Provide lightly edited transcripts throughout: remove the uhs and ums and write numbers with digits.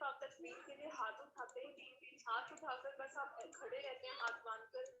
आप तस्वीर के लिए हाथ उठाते ही नहीं, हाथ उठाकर बस आप खड़े रहते हैं हाथ बांधकर।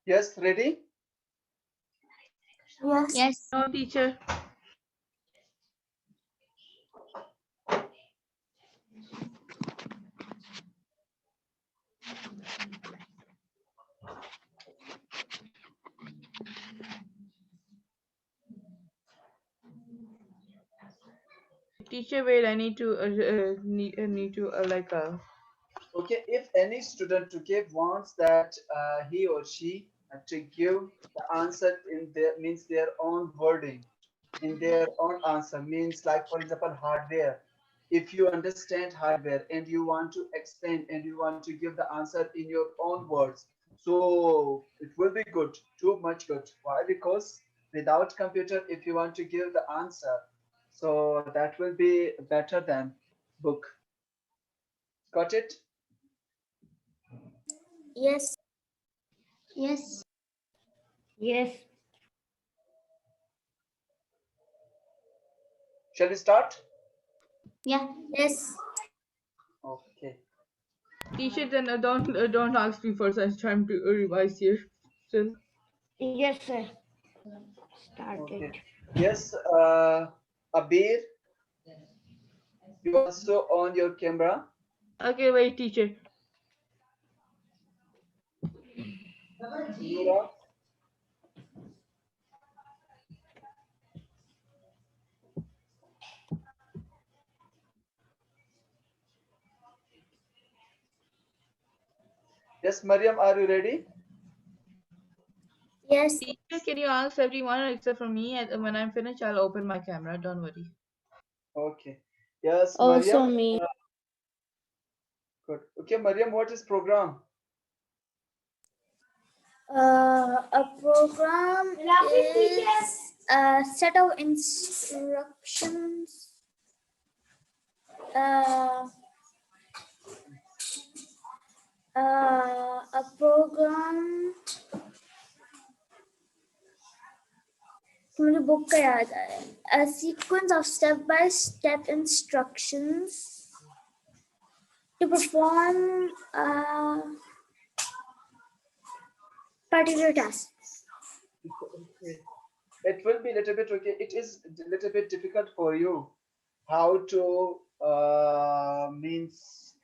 Yes, ready? Yes. Yes. No, teacher. Teacher, wait. I need to need to like Okay, if any student okay wants that he or she to give the answer in their means their own wording in their own answer means like for example hardware. If you understand hardware and you want to explain and you want to give the answer in your own words, so it will be good, too much good. Why? Because without computer, if you want to give the answer, so that will be better than book. Got it? Yes. Yes. Yes. Shall we start? Yeah. Yes. Okay. Teacher, then don't ask me first. I'm trying to revise here still. Yes, sir. Started. Okay. Yes, Abir, you also on your camera. Okay, wait, teacher. Noora, yes, Mariam, are you ready? Yes. Teacher, can you ask everyone except for me? And when I'm finished, I'll open my camera. Don't worry. Okay. Yes, Also Mariam. me. Good. Okay, Mariam, what is program? A program is a set of instructions. A program. मुझे book का याद आया. A sequence of step-by-step instructions to perform a particular task. Okay. It will be a little bit okay. It is a little bit difficult for you how to means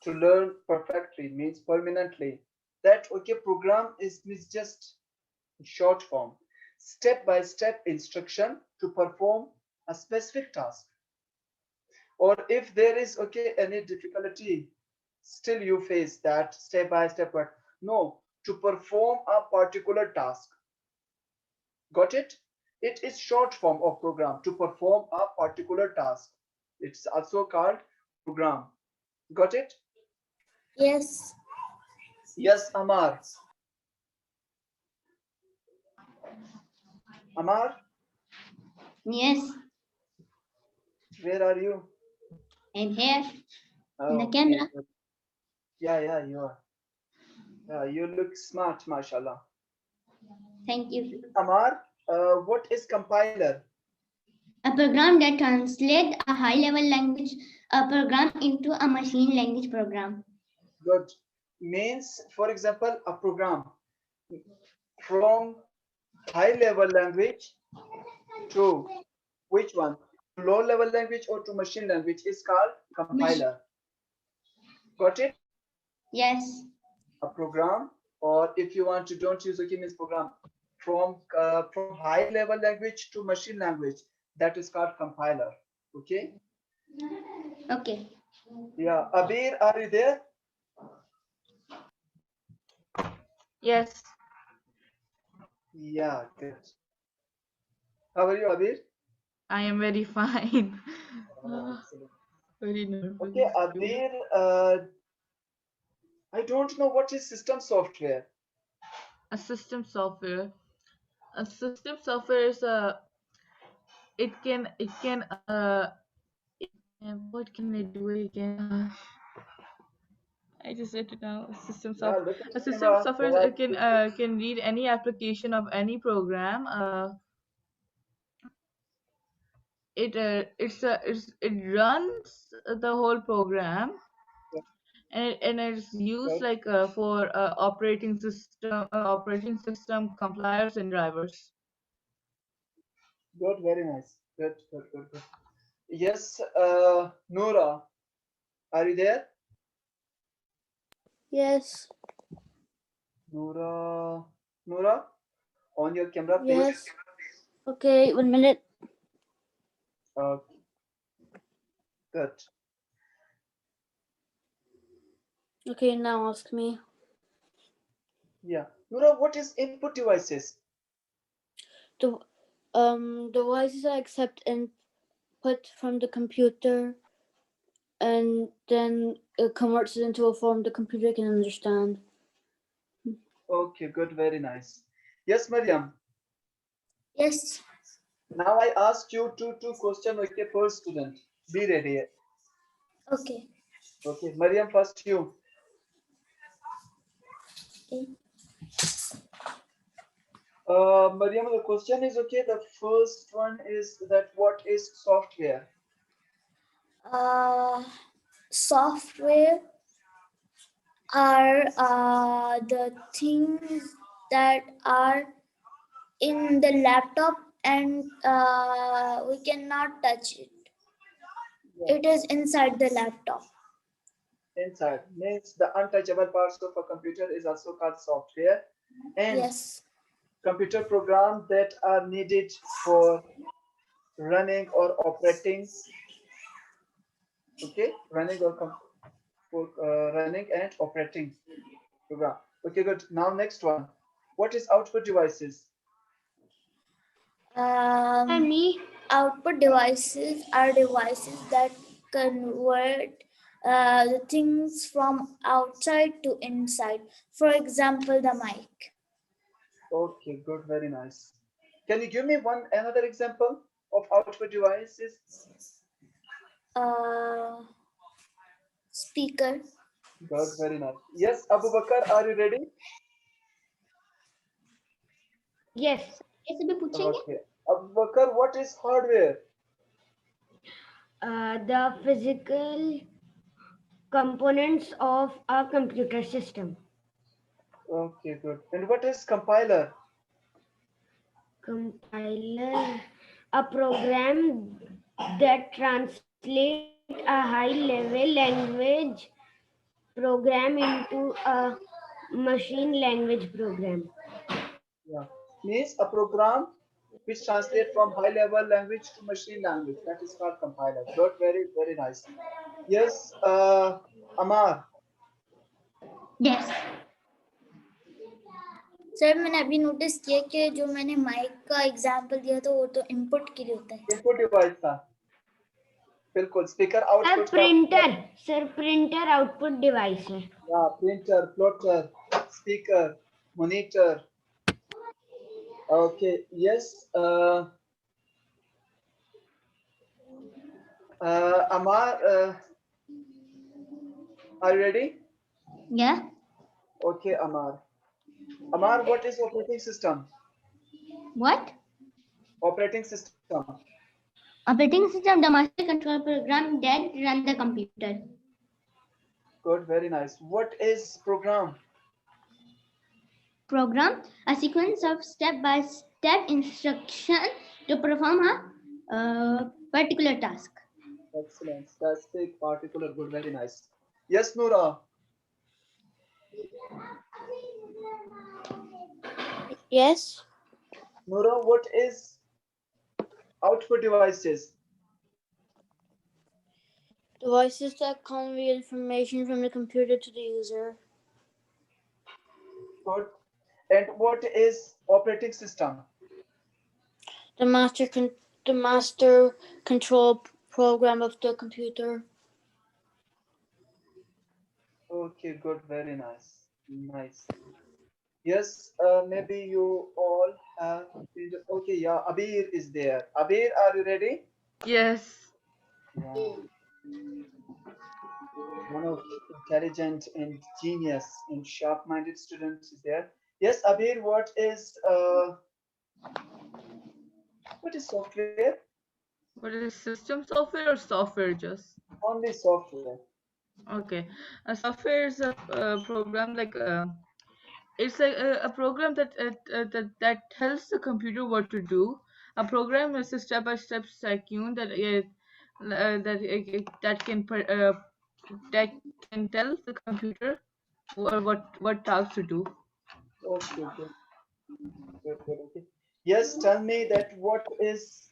to learn perfectly means permanently. That okay program is means just short form, step by step instruction to perform a specific task. Or if there is okay any difficulty, still you face that step by step. But no, to perform a particular task. Got it? It is short form of program to perform a particular task. It's also called program. Got it? Yes. Yes, Amar. Amar, Yes. where are you? I'm here. In the Oh, camera. okay, good. Yeah, you are. You look smart, mashallah. Thank you. Amar, what is compiler? A program that translates a high-level language program into a machine language program. Good. Means, for example, a program from high level language to which one? Low level language or to machine language is called compiler. Got it? Yes. A program, or if you want to don't use okay means program from high level language to machine language, that is called compiler. Okay. Okay. Yeah. Abir, are you there? Yes. Yeah, good. How are you, Abir? I am very fine. Excellent. Very nervous. Okay, Abir, I don't know what is system software. A system software. A system software is a. What can it do again? I just said it now. Yeah, look at A the system camera. software Go ahead. can read any application of any program. It runs the whole program, and it's used Good, like for operating system compilers and drivers. good, very nice. Good. Yes, Noora, are you there? Yes. Noora, on your camera, please. Yes. Okay, 1 minute. Uh, good. Okay, now ask me. Yeah. Noora, what is input devices? The devices accept input from the computer and then it converts it into a form the computer can understand. Okay, good, very nice. Yes, Mariam. Yes. Now I ask you two questions, okay, per student. Be ready. Okay. Okay, Mariam, first you. Okay. Mariam, the question is okay. The first one is that what is software? Software are the things that are in the laptop and we cannot touch it. Yeah. It is inside the laptop. Inside means the untouchable parts of a computer is also called software, and Yes. computer programs that are needed for running or operating. Okay, running or for running and operating program. Okay, good. Now next one. What is output devices? And me, output devices are devices that convert the things from outside to inside. For example, the mic. Okay, good, very nice. Can you give me another example of output devices? Uh, Speaker. Good, very nice. Yes, Abu Bakar, are you ready? Yes. कैसे भी पूछेंगे? Okay. Abu Bakar, what is hardware? The physical components of a computer system. Okay, good. And what is compiler? Compiler, a program that translates a high-level language program into a machine language program. Yeah. Means a program which translates from high-level language to machine language. That is called compiler. Good, very, very nice. Yes, Amar. Yes. Sir मैंने अभी notice किया कि जो मैंने mic का example दिया था वो तो इनपुट के लिए होता है. इनपुट डिवाइस था. बिल्कुल. Speaker sir output printer output device है. Yeah, printer, plotter, speaker, monitor. Okay, yes. Amar, are you ready? Yeah. Okay, Amar. Amar, what is operating system? What? Operating system. Operating system, the master control program that run the computer. Good, very nice. What is program? Program, a sequence of step-by-step instruction to perform a particular task. Excellent. Specific, particular, good, very nice. Yes, Noora. Yes. Noora, what is output devices? Devices that convey information from the computer to the user. Good. And what is operating system? The master control program of the computer. Okay, good, very nice. Nice. Yes, maybe you all have. Okay, yeah, Abir is there. Abir, are you ready? Yes. Wow. One of intelligent and genius and sharp-minded students is there. Yes, Abir, what is software? What is system software or software just? Only software. Okay. A software is a program like it's like a program that tells the computer what to do. A program is a step-by-step sequence that can tell the computer what tasks to do. Okay, good, good, good. Okay. Yes, tell me that what is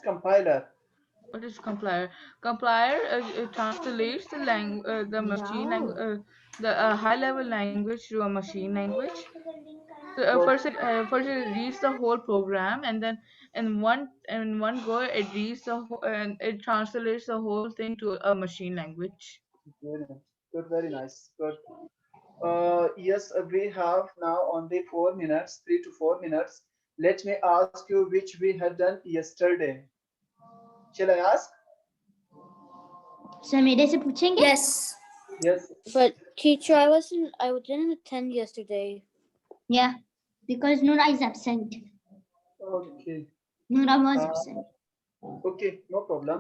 compiler? What is compiler? Compiler translates the machine the high-level language to a machine language. So first it reads the whole program, and then in one go it reads and it translates the whole thing to a machine language. Very nice. Good, very nice. Good. Yes, we have now only 4 minutes, 3 to 4 minutes. Let me ask you which we had done yesterday. Shall I ask? Sir मेरे से पूछेंगे? Yes. Yes. But teacher, I didn't attend yesterday. Yeah. Because Nura is absent. Okay. Nura was Uh, absent. Okay, no problem.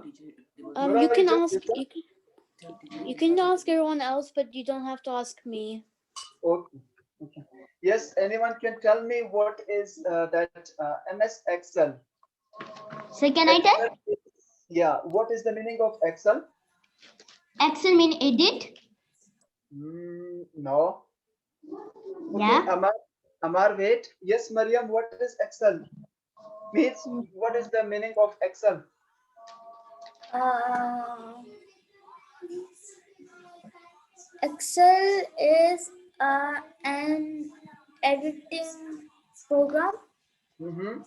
You Nora, can just ask. listen. You can ask everyone else, but you don't have to ask me. Okay. Okay. Yes, anyone can tell me what is that MS Excel? So can I tell? Excel yeah, what is the meaning of Excel? Excel mean edit? No. Okay, Yeah. Amar, wait. Yes, Mariam, what is Excel? Means, what is the meaning of Excel? Excel is an editing program Mm-hmm.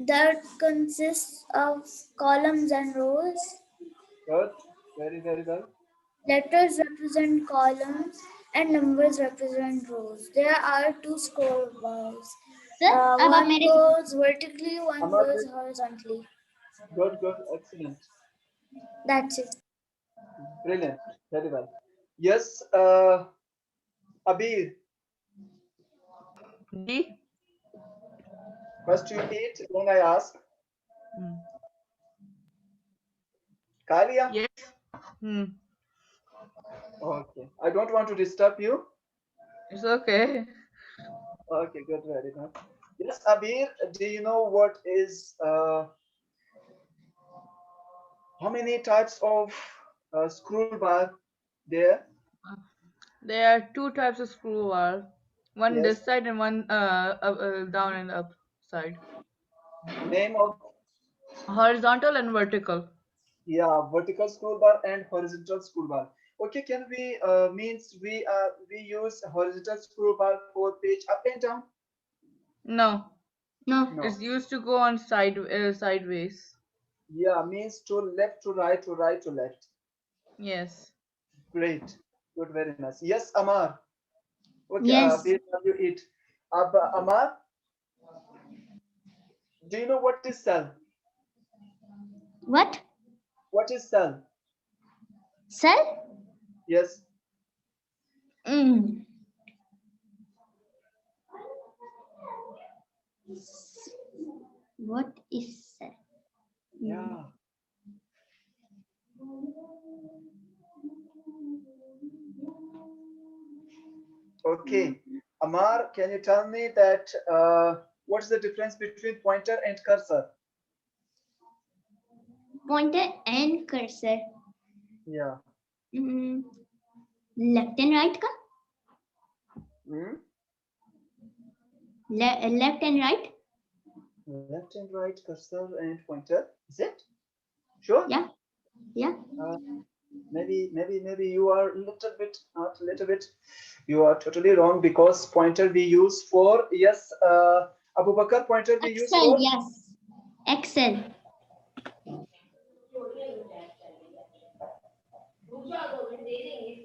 that consists of columns and rows. Good. Very, very well. Letters represent columns and numbers represent rows. There are two scroll bars. Sir, अब आप One मेरे goes vertically, one Amar, goes horizontally. good, excellent. That's it. Brilliant. Very well. Yes, Abir, D. first you eat, then I ask. Hmm. Kalia? Yes. Hmm. Okay. I don't want to disturb you. It's okay. Okay, good, very good. Yes, Abir, do you know what is how many types of scroll bar there? There are two types of screw bar. One Yes. this side and one down and up side. Name of Horizontal and vertical. yeah, vertical scroll bar and horizontal scroll bar. Okay, can we means we use horizontal scroll bar for page up and down? No, No. No. it's used to go on sideways. Yeah, means to left to right to right to left. Yes. Great. Good, very nice. Yes, Amar. Okay, Yes. where have you eat? Amar, do you know what is cell? What? What is cell? Sir? Yes. Mm. What is sir? Yeah. Okay. Amar, can you tell me that what's the difference between pointer and cursor? Pointer and cursor. Yeah. Mm. Left and right ka? Hmm? Left and right? Left and right, cursor and pointer. Is it? Sure. Yeah. Yeah. Maybe you are not a little bit. You are totally wrong because pointer we use for yes. Abu Bakr, pointer we use Excel, for yes. Excel.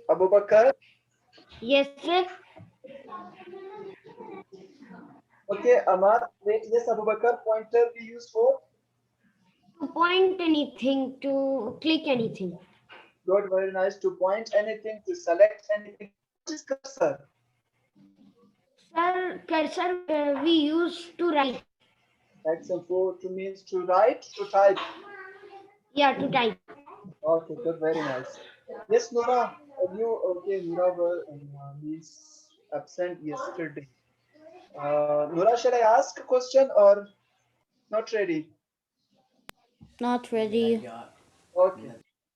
Abu Bakr. Yes, sir. Okay, Amar. Wait, yes, Abu Bakr, pointer we use for To point anything, to click anything. good, very nice. To point anything, to select anything. What is cursor? Sir, cursor we use to write. Action for to means to write, to type. Yeah, to type. Okay, good, very nice. Yes, Nora. You okay? Nora were means absent yesterday. Nora, shall I ask a question or not ready? Not ready. Okay,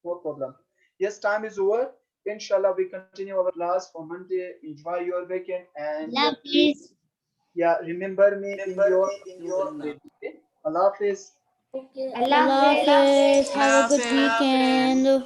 no problem. Yes, time is over. Inshallah, we continue our class on Monday. Enjoy your weekend and Love please, is. yeah, remember me in your okay? Allah Hafiz. Okay. Allah Allah Hafiz. Hafiz. Have a good weekend.